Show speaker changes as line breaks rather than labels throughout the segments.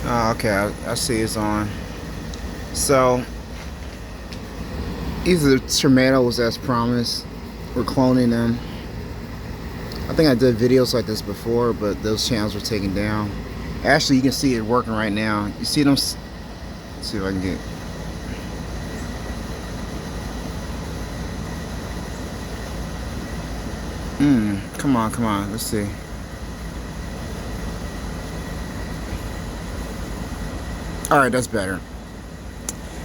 Oh, okay, I see it's on. So, these are the tomatoes as promised. We're cloning them. I think I did videos like this before, but those channels were taken down. Actually, you can see it working right now. You see them? Let's see if I can get. Come on, come on. Let's see. All right, that's better.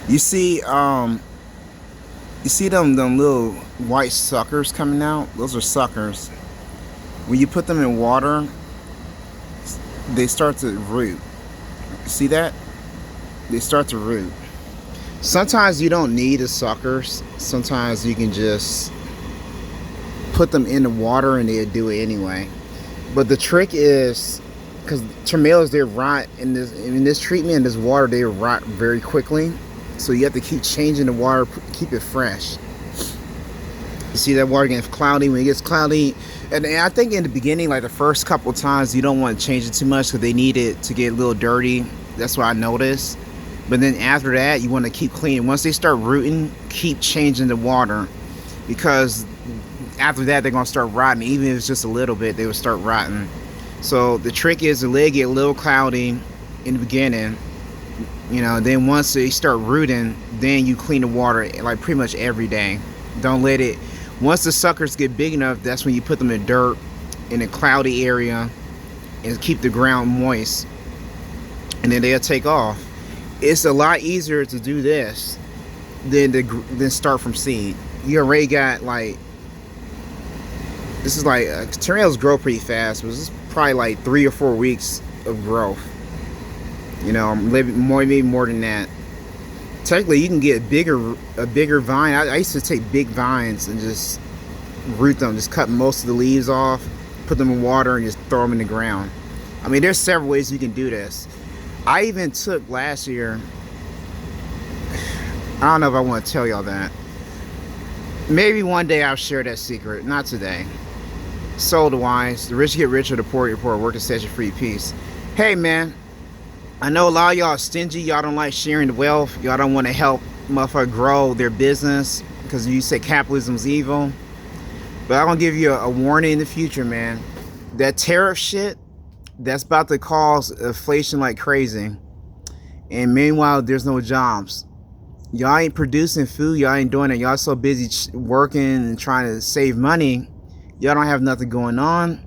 You see, you see them little white suckers coming out? Those are suckers. When you put them in water, they start to root. See that? They start to root. Sometimes you don't need the suckers. Sometimes you can just put them in the water and they'll do it anyway. But the trick is, because tomatoes, they rot in this treatment, in this water, they rot very quickly. So you have to keep changing the water, keep it fresh. You see that water getting cloudy. When it gets cloudy, and I think in the beginning, like the first couple times, you don't want to change it too much because they need it to get a little dirty. That's what I noticed. But then after that, you want to keep cleaning. Once they start rooting, keep changing the water, because after that they're gonna start rotting. Even if it's just a little bit, they will start rotting. So the trick is to let it get a little cloudy in the beginning. Then once they start rooting, then you clean the water like pretty much every day. Don't let it. Once the suckers get big enough, that's when you put them in dirt in a cloudy area and keep the ground moist, and then they'll take off. It's a lot easier to do this than start from seed. You already got like, this is like tomatoes grow pretty fast, but this is probably like 3 or 4 weeks of growth. Maybe more than that. Technically, you can get a bigger vine. I used to take big vines and just root them, just cut most of the leaves off, put them in water, and just throw them in the ground. I mean, there's several ways you can do this. I even took last year, I don't know if I want to tell y'all that. Maybe one day I'll share that secret. Not today. Soul to wise, the rich get richer, the poor get poor. Work and set you free. Peace. Hey man, I know a lot of y'all are stingy. Y'all don't like sharing the wealth. Y'all don't want to help motherfucker grow their business because you say capitalism's evil. But I'm gonna give you a warning in the future, man. That tariff shit, that's about to cause inflation like crazy. And meanwhile, there's no jobs. Y'all ain't producing food. Y'all ain't doing it. Y'all so busy working and trying to save money. Y'all don't have nothing going on.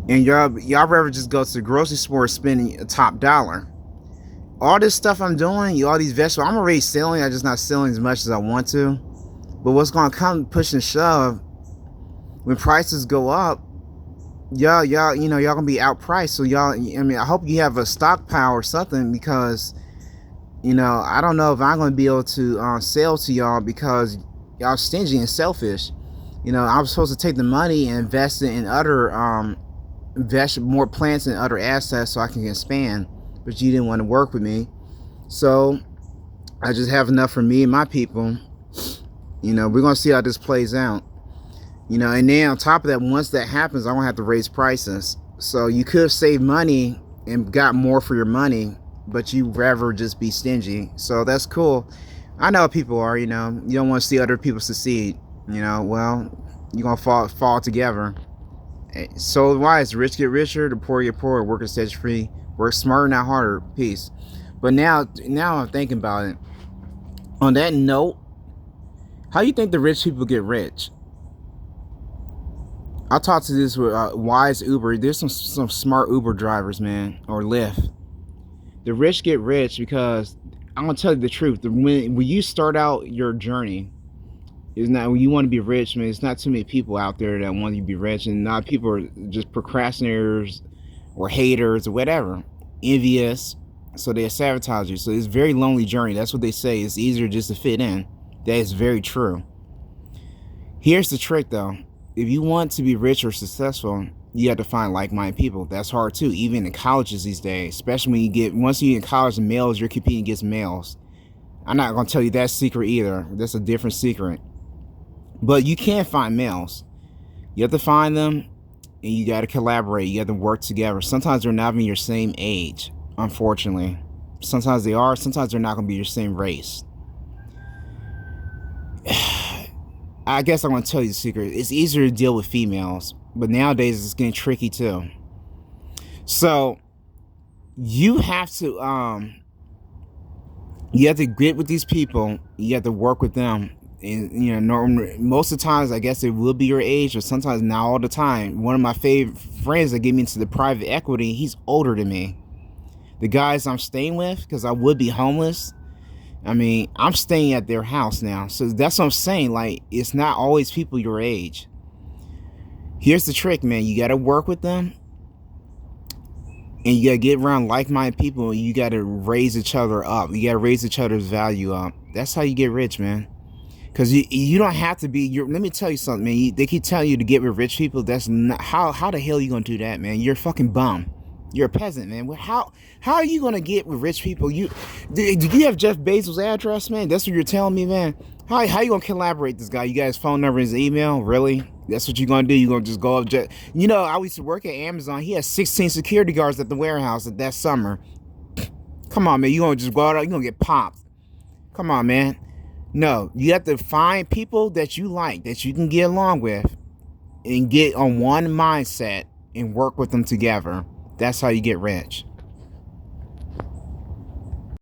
And y'all rather just go to the grocery store spending a top dollar. All this stuff I'm doing, all these vegetables, I'm already selling. I'm just not selling as much as I want to. But what's going to come push and shove, when prices go up, y'all gonna be outpriced. So I hope you have a stockpile or something, because I don't know if I'm gonna be able to sell to y'all because y'all stingy and selfish. I'm supposed to take the money and invest it in other more plants and other assets so I can expand, but you didn't want to work with me, so I just have enough for me and my people. We're gonna see how this plays out. And then on top of that, once that happens, I'm gonna have to raise prices. So you could save money and got more for your money, but you rather just be stingy. So that's cool. I know how people are. You don't want to see other people succeed. Well, you're gonna fall together. So wise, the rich get richer, the poor get poorer. Work and set you free. Work smarter, not harder. Peace. But now I'm thinking about it. On that note, how you think the rich people get rich? I talked to this with Wise Uber. There's some smart Uber drivers, man, or Lyft. The rich get rich because I'm gonna tell you the truth. When you start out your journey, it's not when you want to be rich, man. It's not too many people out there that want you to be rich, and not people are just procrastinators or haters or whatever, envious. So they sabotage you. So it's a very lonely journey. That's what they say. It's easier just to fit in. That is very true. Here's the trick, though. If you want to be rich or successful, you have to find like-minded people. That's hard too, even in colleges these days. Especially when once you get in college, and males, you're competing against males. I'm not gonna tell you that secret either. That's a different secret. But you can find males. You have to find them, and you got to collaborate. You have to work together. Sometimes they're not even your same age. Unfortunately. Sometimes they are, sometimes they're not going to be your same race. I guess I'm going to tell you the secret. It's easier to deal with females, but nowadays it's getting tricky too. So you have to get with these people. You have to work with them. And, you know, most of the times, I guess it will be your age, but sometimes not all the time. One of my favorite friends that get me into the private equity, he's older than me. The guys I'm staying with, because I would be homeless, I mean, I'm staying at their house now. So that's what I'm saying. Like, it's not always people your age. Here's the trick, man. You got to work with them. And you got to get around like-minded people. And you got to raise each other up. You got to raise each other's value up. That's how you get rich, man. Because you don't have to be... Let me tell you something, man. They keep telling you to get with rich people. That's not... How the hell are you going to do that, man? You're a fucking bum. You're a peasant, man. How are you gonna get with rich people? Do you have Jeff Bezos' address, man? That's what you're telling me, man. How you gonna collaborate with this guy? You got his phone number, his email? Really? That's what you're gonna do? You gonna just go up? You know, I used to work at Amazon. He had 16 security guards at the warehouse that summer. Come on, man. You gonna just go out? You gonna get popped? Come on, man. No, you have to find people that you like, that you can get along with, and get on one mindset and work with them together. That's how you get rich.